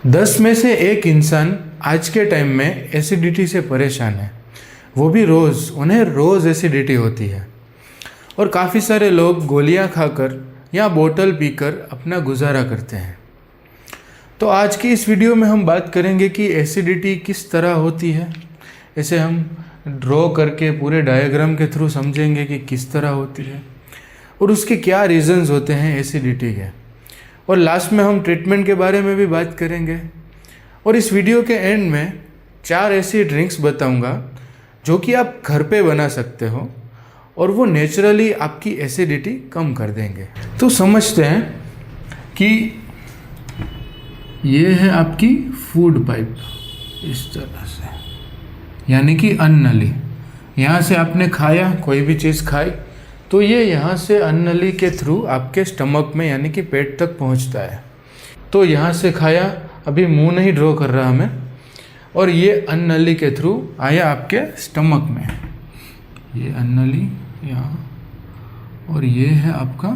10 में से एक इंसान आज के टाइम में एसिडिटी से परेशान है। वो भी उन्हें रोज़ एसिडिटी होती है और काफ़ी सारे लोग गोलियां खाकर या बोतल पीकर अपना गुजारा करते हैं। तो आज की इस वीडियो में हम बात करेंगे कि एसिडिटी किस तरह होती है। इसे हम ड्रॉ करके पूरे डायग्राम के थ्रू समझेंगे कि किस तरह होती है और उसके क्या रीज़न्स होते हैं एसिडिटी के। और लास्ट में हम ट्रीटमेंट के बारे में भी बात करेंगे। और इस वीडियो के एंड में 4 ऐसी ड्रिंक्स बताऊंगा जो कि आप घर पे बना सकते हो और वो नेचुरली आपकी एसिडिटी कम कर देंगे। तो समझते हैं कि ये है आपकी फूड पाइप, इस तरह से, यानी कि अन्न नली। यहाँ से आपने खाया, कोई भी चीज़ खाई तो ये यहाँ से अन्न नली के थ्रू आपके स्टमक में यानी कि पेट तक पहुँचता है। तो यहाँ से खाया, अभी मुंह नहीं ड्रॉ कर रहा मैं, और ये अन्न नली के थ्रू आया आपके स्टमक में। ये अन्न नली यहाँ और ये है आपका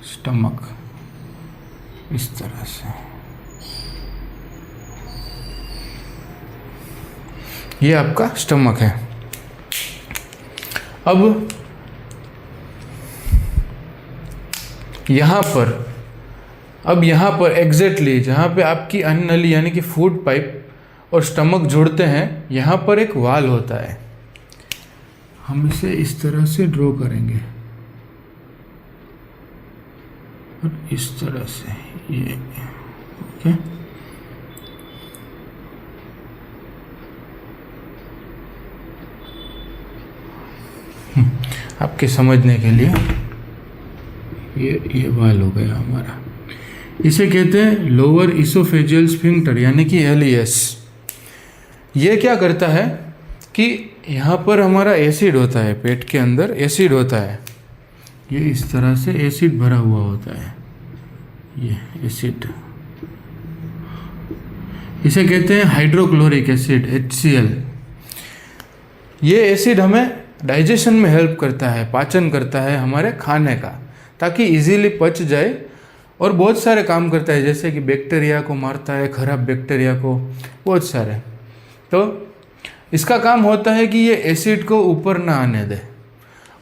स्टमक, इस तरह से। ये आपका स्टमक है। अब यहाँ पर एग्जैक्टली जहाँ पे आपकी अन्न नली यानी कि फूड पाइप और स्टमक जुड़ते हैं, यहाँ पर एक वाल होता है। हम इसे इस तरह से ड्रॉ करेंगे और इस तरह से ये, ओके। आपके समझने के लिए ये वाल हो गया हमारा। इसे कहते हैं लोअर इसोफेजियल स्फिंक्टर यानी कि LES। ये क्या करता है कि यहाँ पर हमारा एसिड होता है, पेट के अंदर एसिड होता है। ये इस तरह से एसिड भरा हुआ होता है, ये एसिड। इसे कहते हैं हाइड्रोक्लोरिक एसिड, HCl। ये एसिड हमें डाइजेशन में हेल्प करता है, पाचन करता है हमारे खाने का, ताकि इजीली पच जाए, और बहुत सारे काम करता है, जैसे कि बैक्टीरिया को मारता है, खराब बैक्टीरिया को, बहुत सारे। तो इसका काम होता है कि ये एसिड को ऊपर ना आने दे।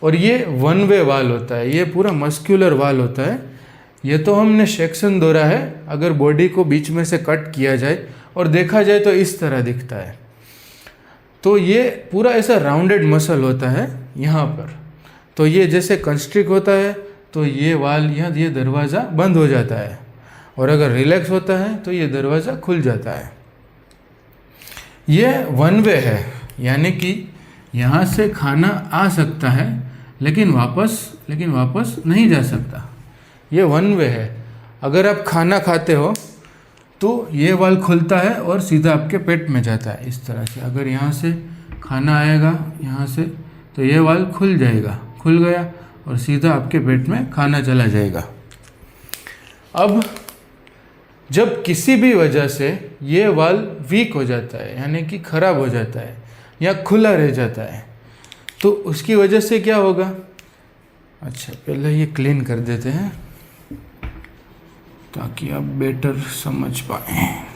और ये वन वे वाल होता है, ये पूरा मस्क्यूलर वाल होता है। ये तो हमने सेक्शन दौरा है, अगर बॉडी को बीच में से कट किया जाए और देखा जाए तो इस तरह दिखता है। तो ये पूरा ऐसा राउंडेड मसल होता है यहाँ पर। तो ये जैसे कंस्ट्रिक्ट होता है तो ये वाल यहाँ, ये दरवाज़ा बंद हो जाता है, और अगर रिलैक्स होता है तो ये दरवाज़ा खुल जाता है। ये वन वे है, यानी कि यहाँ से खाना आ सकता है लेकिन वापस नहीं जा सकता। ये वन वे है। अगर आप खाना खाते हो तो ये वाल खुलता है और सीधा आपके पेट में जाता है, इस तरह से। अगर यहाँ से खाना आएगा यहाँ से तो ये वाल खुल जाएगा, खुल गया और सीधा आपके पेट में खाना चला जाएगा। अब जब किसी भी वजह से ये वाल वीक हो जाता है, यानी कि खराब हो जाता है या खुला रह जाता है, तो उसकी वजह से क्या होगा। अच्छा, पहले ये क्लीन कर देते हैं ताकि आप बेटर समझ पाए।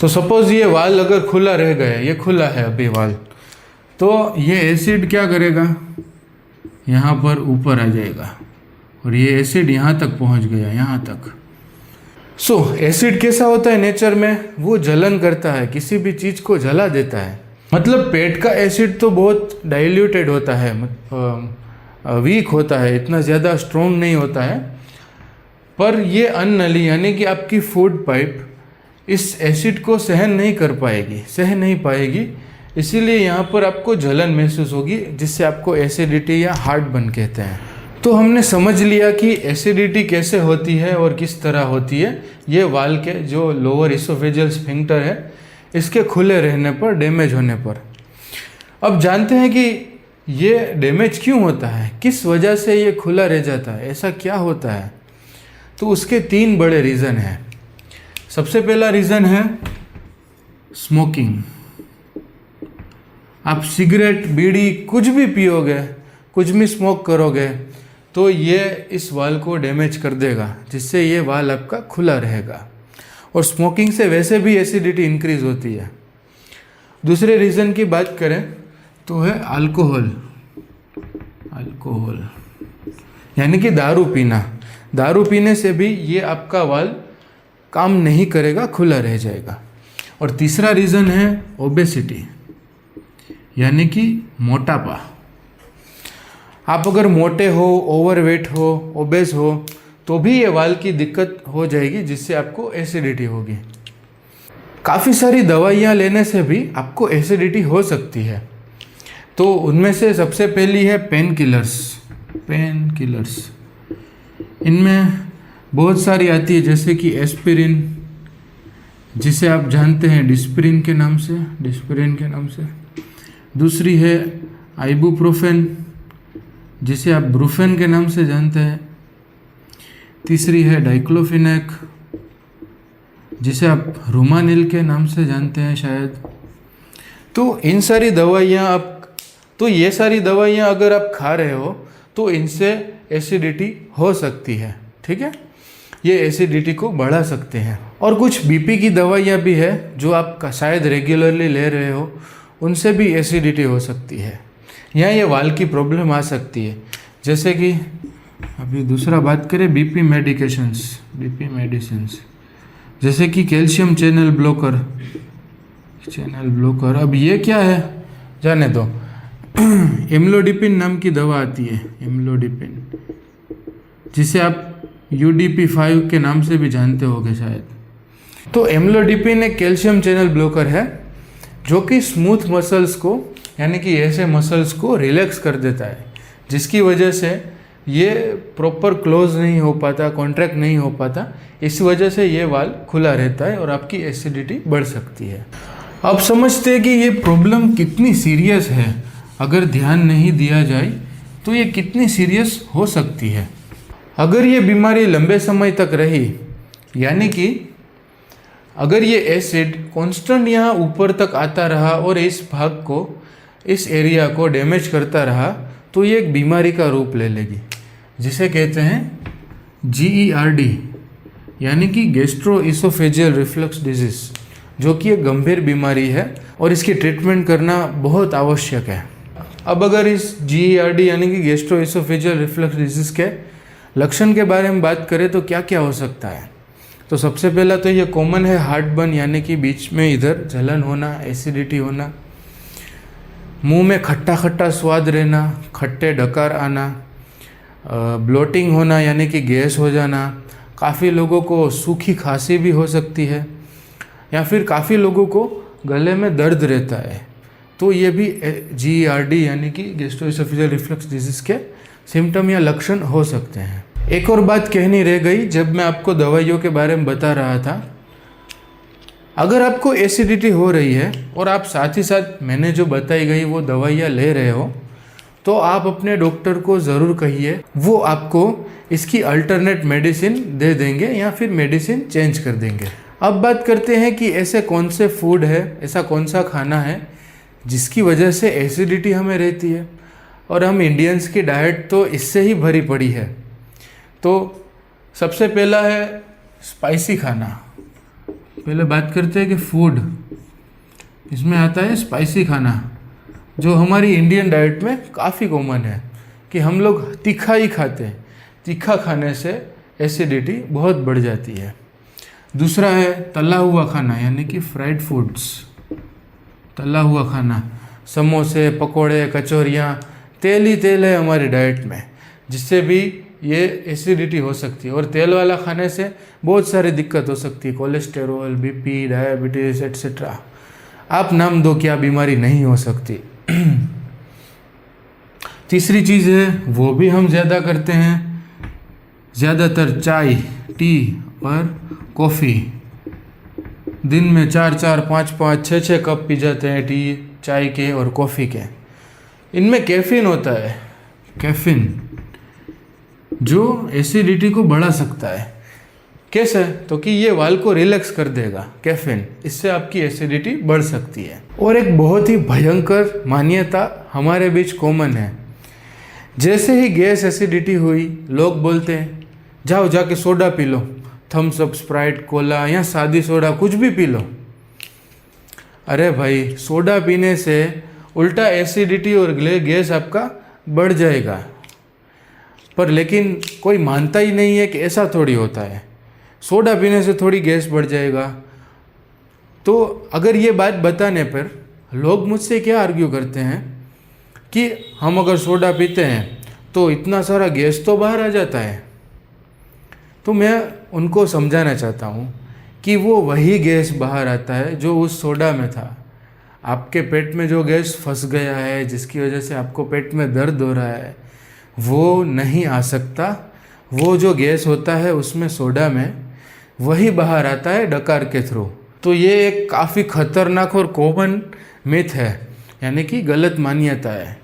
तो सपोज ये वाल अगर खुला रह गया, ये खुला है अभी वाल, तो ये एसिड क्या करेगा, यहाँ पर ऊपर आ जाएगा और ये एसिड यहाँ तक पहुँच गया, यहाँ तक। सो एसिड कैसा होता है नेचर में, वो जलन करता है, किसी भी चीज़ को जला देता है। मतलब पेट का एसिड तो बहुत डाइल्यूटेड होता है, वीक होता है, इतना ज़्यादा स्ट्रॉन्ग नहीं होता है। पर ये अन्न नली यानी कि आपकी फूड पाइप इस एसिड को सहन नहीं पाएगी, इसीलिए यहाँ पर आपको जलन महसूस होगी, जिससे आपको एसिडिटी या हार्टबर्न कहते हैं। तो हमने समझ लिया कि एसिडिटी कैसे होती है और किस तरह होती है। ये वाल के जो लोअर इसोफेजियल स्फिंक्टर है, इसके खुले रहने पर, डैमेज होने पर। अब जानते हैं कि ये डैमेज क्यों होता है, किस वजह से ये खुला रह जाता है, ऐसा क्या होता है? तो उसके 3 बड़े रीज़न हैं। सबसे पहला रीज़न है स्मोकिंग। आप सिगरेट, बीड़ी कुछ भी पियोगे, कुछ भी स्मोक करोगे तो ये इस वाल को डैमेज कर देगा, जिससे ये वाल आपका खुला रहेगा। और स्मोकिंग से वैसे भी एसिडिटी इंक्रीज होती है। दूसरे रीज़न की बात करें तो है अल्कोहल यानी कि दारू पीना। दारू पीने से भी ये आपका वाल काम नहीं करेगा, खुला रह जाएगा। और तीसरा रीज़न है ओबेसिटी यानी कि मोटापा। आप अगर मोटे हो, ओवरवेट हो, ओबेस हो तो भी ये वाल की दिक्कत हो जाएगी, जिससे आपको एसिडिटी होगी। काफ़ी सारी दवाइयाँ लेने से भी आपको एसिडिटी हो सकती है। तो उनमें से सबसे पहली है पेन किलर्स। इनमें बहुत सारी आती है, जैसे कि एस्पिरिन, जिसे आप जानते हैं डिस्पिरिन के नाम से। दूसरी है आइबुप्रोफेन, जिसे आप ब्रूफेन के नाम से जानते हैं। तीसरी है डाइक्लोफिनेक, जिसे आप रूमानिल के नाम से जानते हैं शायद। तो इन सारी दवाइयाँ ये सारी दवाइयाँ अगर आप खा रहे हो तो इनसे एसिडिटी हो सकती है, ठीक है। ये एसिडिटी को बढ़ा सकते हैं। और कुछ बीपी की दवाइयाँ भी है जो आप शायद रेगुलरली ले रहे हो, उनसे भी एसिडिटी हो सकती है, या ये वाल की प्रॉब्लम आ सकती है। जैसे कि अभी दूसरा बात करें बीपी मेडिसिन्स, जैसे कि कैल्शियम चैनल ब्लॉकर। अब ये क्या है जाने दो। एम्लोडिपिन नाम की दवा आती है, जिसे आप UDP5 के नाम से भी जानते होंगे शायद। तो एम्लोडिपिन एक कैल्शियम चैनल ब्लॉकर है जो कि स्मूथ मसल्स को, यानी कि ऐसे मसल्स को रिलैक्स कर देता है, जिसकी वजह से ये प्रॉपर क्लोज नहीं हो पाता, कॉन्ट्रैक्ट नहीं हो पाता। इस वजह से ये वाल खुला रहता है और आपकी एसिडिटी बढ़ सकती है। अब समझते हैं कि ये प्रॉब्लम कितनी सीरियस है। अगर ध्यान नहीं दिया जाए तो ये कितनी सीरियस हो सकती है। अगर ये बीमारी लंबे समय तक रही, यानी कि अगर ये एसिड कांस्टेंट यहाँ ऊपर तक आता रहा और इस एरिया को डैमेज करता रहा, तो ये एक बीमारी का रूप ले लेगी, जिसे कहते हैं GERD, यानी कि गैस्ट्रोइसोफेजियल रिफ्लक्स डिजीज, जो कि एक गंभीर बीमारी है और इसकी ट्रीटमेंट करना बहुत आवश्यक है। अब अगर इस GERD यानी कि गैस्ट्रोइसोफेजियल रिफ्लक्स डिजीज के लक्षण के बारे में बात करें तो क्या क्या हो सकता है। तो सबसे पहला तो ये कॉमन है हार्ट बर्न, यानी कि बीच में इधर जलन होना, एसिडिटी होना, मुंह में खट्टा खट्टा स्वाद रहना, खट्टे डकार आना, ब्लोटिंग होना यानी कि गैस हो जाना, काफ़ी लोगों को सूखी खांसी भी हो सकती है, या फिर काफ़ी लोगों को गले में दर्द रहता है। तो ये भी GERD यानी कि गैस्ट्रोइसोफेजियल रिफ्लक्स डिजीज़ के सिम्टम या लक्षण हो सकते हैं। एक और बात कहनी रह गई जब मैं आपको दवाइयों के बारे में बता रहा था। अगर आपको एसिडिटी हो रही है और आप साथ ही साथ मैंने जो बताई गई वो दवाइयाँ ले रहे हो, तो आप अपने डॉक्टर को ज़रूर कहिए, वो आपको इसकी अल्टरनेट मेडिसिन दे देंगे या फिर मेडिसिन चेंज कर देंगे। अब बात करते हैं कि ऐसे कौन से फूड है, ऐसा कौन सा खाना है जिसकी वजह से एसिडिटी हमें रहती है। और हम इंडियंस की डाइट तो इससे ही भरी पड़ी है। तो सबसे पहला है स्पाइसी खाना। पहले बात करते हैं कि फूड, इसमें आता है स्पाइसी खाना, जो हमारी इंडियन डाइट में काफ़ी कॉमन है कि हम लोग तीखा ही खाते हैं। तीखा खाने से एसिडिटी बहुत बढ़ जाती है। दूसरा है तला हुआ खाना, यानी कि फ्राइड फूड्स। तला हुआ खाना, समोसे, पकोड़े, कचौरियाँ, तेल ही तेल है हमारी डाइट में, जिससे भी ये एसिडिटी हो सकती है। और तेल वाला खाने से बहुत सारी दिक्कत हो सकती है, कोलेस्टेरोल, BP, डायबिटीज़ एट्सेट्रा। आप नाम दो क्या बीमारी नहीं हो सकती। तीसरी चीज़ है, वो भी हम ज़्यादा करते हैं, ज़्यादातर चाय, टी और कॉफ़ी। दिन में 4-4, 5-5, 6-6 कप पी जाते हैं टी, चाय के और कॉफ़ी के। इनमें कैफीन होता है, कैफीन, जो एसिडिटी को बढ़ा सकता है। कैसे? तो कि ये वाल को रिलैक्स कर देगा कैफीन, इससे आपकी एसिडिटी बढ़ सकती है। और एक बहुत ही भयंकर मान्यता हमारे बीच कॉमन है, जैसे ही गैस एसिडिटी हुई लोग बोलते हैं जाओ जाके soda P low, Thums up, Sprite, Cola या सादी सोडा, कुछ भी पी लो। अरे भाई, सोडा पीने से उल्टा एसिडिटी और गैस आपका बढ़ जाएगा। पर लेकिन कोई मानता ही नहीं है कि ऐसा थोड़ी होता है, सोडा पीने से थोड़ी गैस बढ़ जाएगा। तो अगर ये बात बताने पर लोग मुझसे क्या आर्ग्यू करते हैं कि हम अगर सोडा पीते हैं तो इतना सारा गैस तो बाहर आ जाता है। तो मैं उनको समझाना चाहता हूँ कि वो वही गैस बाहर आता है जो उस सोडा में था। आपके पेट में जो गैस फंस गया है, जिसकी वजह से आपको पेट में दर्द हो रहा है, वो नहीं आ सकता। वो जो गैस होता है उसमें, सोडा में, वही बाहर आता है डकार के थ्रू। तो ये एक काफ़ी खतरनाक और कॉमन मिथ है, यानी कि गलत मान्यता है।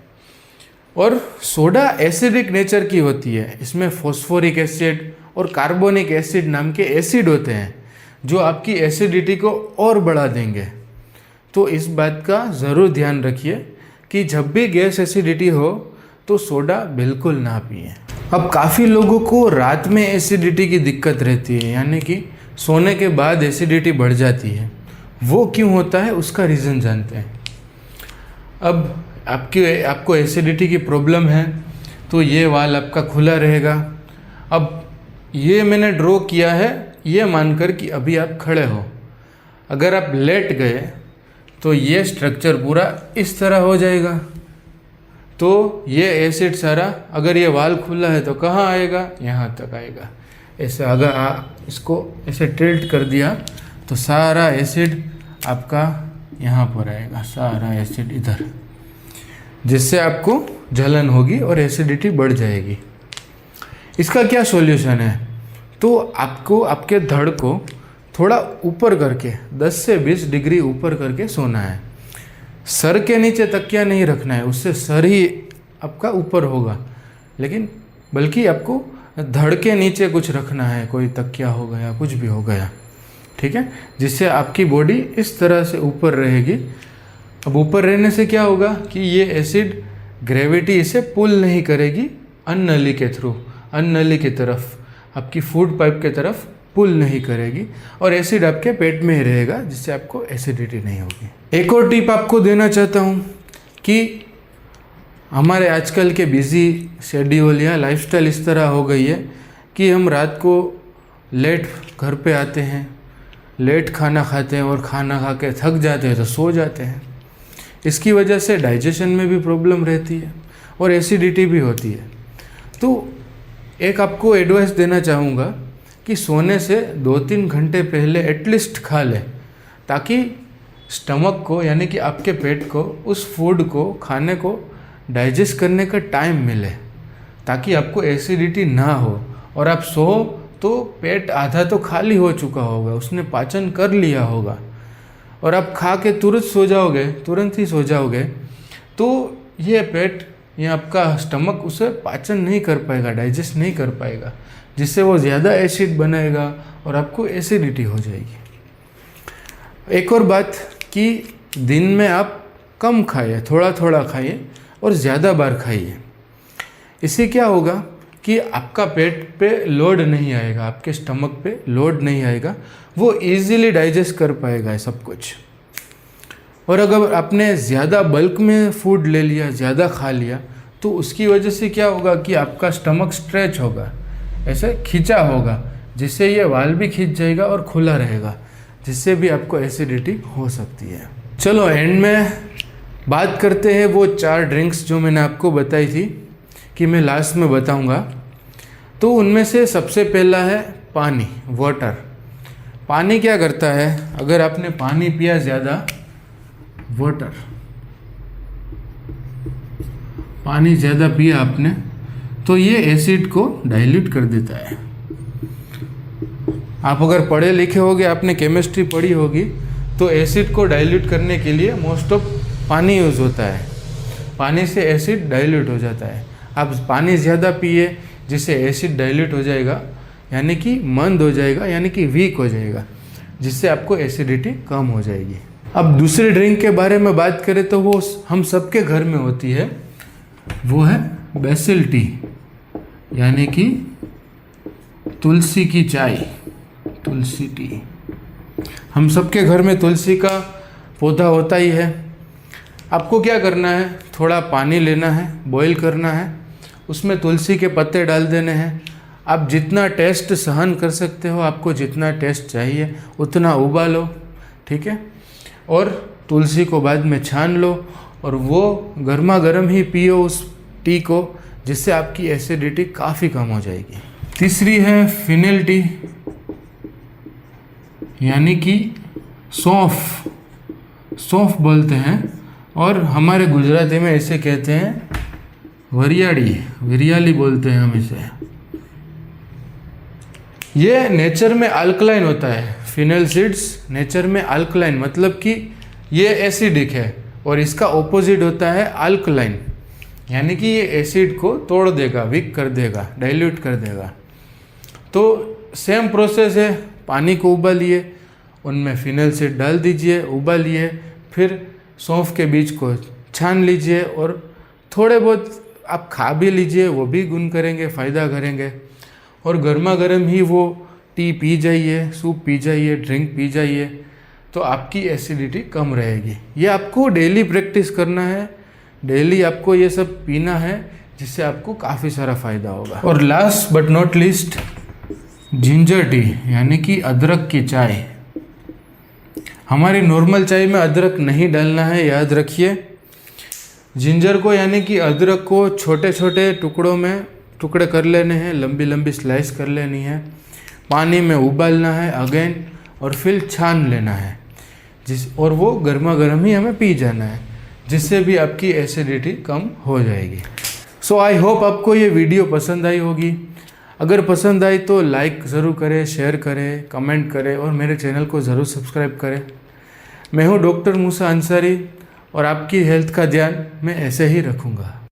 और सोडा एसिडिक नेचर की होती है, इसमें फॉस्फोरिक एसिड और कार्बोनिक एसिड नाम के एसिड होते हैं जो आपकी एसिडिटी को और बढ़ा देंगे। तो इस बात का ज़रूर ध्यान रखिए कि जब भी गैस एसिडिटी हो तो सोडा बिल्कुल ना पिए। अब काफ़ी लोगों को रात में एसिडिटी की दिक्कत रहती है, यानी कि सोने के बाद एसिडिटी बढ़ जाती है। वो क्यों होता है उसका रीज़न जानते हैं। अब आपको एसिडिटी की प्रॉब्लम है तो ये वाल आपका खुला रहेगा। अब ये मैंने ड्रॉ किया है ये मानकर कि अभी आप खड़े हो। अगर आप लेट गए तो ये स्ट्रक्चर पूरा इस तरह हो जाएगा। तो ये एसिड सारा, अगर ये वाल खुला है तो कहाँ आएगा? यहाँ तक आएगा। ऐसे अगर इसको ऐसे टिल्ट कर दिया तो सारा एसिड आपका यहाँ पर आएगा, सारा एसिड इधर, जिससे आपको जलन होगी और एसिडिटी बढ़ जाएगी। इसका क्या सॉल्यूशन है? तो आपको आपके धड़ को थोड़ा ऊपर करके 10 से 20 डिग्री ऊपर करके सोना है। सर के नीचे तकिया नहीं रखना है, उससे सर ही आपका ऊपर होगा, लेकिन बल्कि आपको धड़ के नीचे कुछ रखना है, कोई तकिया हो गया, कुछ भी हो गया, ठीक है, जिससे आपकी बॉडी इस तरह से ऊपर रहेगी। अब ऊपर रहने से क्या होगा कि ये एसिड ग्रेविटी इसे पुल नहीं करेगी अन्नली के थ्रू, अन्नली की तरफ, आपकी फूड पाइप के तरफ पुल नहीं करेगी और एसिड आपके पेट में ही रहेगा, जिससे आपको एसिडिटी नहीं होगी। एक और टिप आपको देना चाहता हूँ कि हमारे आजकल के बिज़ी शेड्यूल या लाइफस्टाइल इस तरह हो गई है कि हम रात को लेट घर पे आते हैं, लेट खाना खाते हैं और खाना खा के थक जाते हैं तो सो जाते हैं। इसकी वजह से डाइजेशन में भी प्रॉब्लम रहती है और एसिडिटी भी होती है। तो एक आपको एडवाइस देना चाहूँगा कि सोने से 2-3 घंटे पहले एटलीस्ट खा लें, ताकि स्टमक को, यानी कि आपके पेट को, उस फूड को, खाने को डाइजेस्ट करने का टाइम मिले, ताकि आपको एसिडिटी ना हो और आप सो तो पेट आधा तो खाली हो चुका होगा, उसने पाचन कर लिया होगा। और आप खा के तुरंत सो जाओगे, तुरंत ही सो जाओगे, तो ये पेट, ये आपका स्टमक उसे पाचन नहीं कर पाएगा, डाइजेस्ट नहीं कर पाएगा, जिससे वो ज़्यादा एसिड बनाएगा और आपको एसिडिटी हो जाएगी। एक और बात कि दिन में आप कम खाइए, थोड़ा थोड़ा खाइए और ज़्यादा बार खाइए। इससे क्या होगा कि आपका पेट पे लोड नहीं आएगा, आपके स्टमक पे लोड नहीं आएगा, वो इजीली डाइजेस्ट कर पाएगा सब कुछ। और अगर आपने ज़्यादा बल्क में फूड ले लिया, ज़्यादा खा लिया, तो उसकी वजह से क्या होगा कि आपका स्टमक स्ट्रेच होगा, ऐसे खींचा होगा, जिससे ये वाल भी खींच जाएगा और खुला रहेगा, जिससे भी आपको एसिडिटी हो सकती है। चलो एंड में बात करते हैं वो 4 ड्रिंक्स जो मैंने आपको बताई थी कि मैं लास्ट में बताऊंगा। तो उनमें से सबसे पहला है पानी, वाटर। पानी क्या करता है? अगर आपने पानी पिया ज़्यादा, वाटर, पानी ज़्यादा पिया आपने, तो ये एसिड को डाइल्यूट कर देता है। आप अगर पढ़े लिखे होगे, आपने केमिस्ट्री पढ़ी होगी, तो एसिड को डाइल्यूट करने के लिए मोस्ट ऑफ पानी यूज़ होता है। पानी से एसिड डाइल्यूट हो जाता है। आप पानी ज़्यादा पिए जिससे एसिड डाइल्यूट हो जाएगा, यानी कि मंद हो जाएगा, यानी कि वीक हो जाएगा, जिससे आपको एसिडिटी कम हो जाएगी। अब दूसरे ड्रिंक के बारे में बात करें तो वो हम सबके घर में होती है, वो है बेसिल टी, यानी कि तुलसी की चाय, तुलसी टी। हम सबके घर में तुलसी का पौधा होता ही है। आपको क्या करना है, थोड़ा पानी लेना है, बॉईल करना है, उसमें तुलसी के पत्ते डाल देने हैं। आप जितना टेस्ट सहन कर सकते हो, आपको जितना टेस्ट चाहिए उतना उबालो, ठीक है। और तुलसी को बाद में छान लो और वो गर्मा गर्म ही पियो उस टी को, जिससे आपकी एसिडिटी काफ़ी कम हो जाएगी। तीसरी है फिनेल टी, यानी कि सौंफ, सौंफ बोलते हैं और हमारे गुजराती में ऐसे कहते हैं वरियाड़ी, विरियाली बोलते हैं हम इसे। ये नेचर में अल्कलाइन होता है। फिनेल सीड्स नेचर में अल्कलाइन, मतलब कि ये एसिडिक है और इसका ऑपोजिट होता है अल्कलाइन, यानी कि ये एसिड को तोड़ देगा, वीक कर देगा, डाइल्यूट कर देगा। तो सेम प्रोसेस है, पानी को उबालिए, उनमें फिनेल सीड डाल दीजिए, उबालिए, फिर सौंफ के बीज को छान लीजिए और थोड़े बहुत आप खा भी लीजिए, वो भी गुण करेंगे, फ़ायदा करेंगे। और गर्मा गर्म ही वो टी पी जाइए, सूप पी जाइए, ड्रिंक पी जाइए, तो आपकी एसिडिटी कम रहेगी। ये आपको डेली प्रैक्टिस करना है, डेली आपको ये सब पीना है, जिससे आपको काफ़ी सारा फ़ायदा होगा। और last but not least, ginger tea, यानी कि अदरक की चाय। हमारी नॉर्मल चाय में अदरक नहीं डालना है, याद रखिए। जिंजर को, यानी कि अदरक को छोटे छोटे टुकड़ों में टुकड़े कर लेने हैं, लंबी लंबी स्लाइस कर लेनी है, पानी में उबालना है अगेन, और फिर छान लेना है और वो गर्मा गर्म ही हमें पी जाना है, जिससे भी आपकी एसिडिटी कम हो जाएगी। सो आई होप आपको ये वीडियो पसंद आई होगी। अगर पसंद आई तो लाइक ज़रूर करें, शेयर करें, कमेंट करें और मेरे चैनल को ज़रूर सब्सक्राइब करें। मैं हूँ डॉक्टर मूसा अंसारी और आपकी हेल्थ का ध्यान मैं ऐसे ही रखूँगा।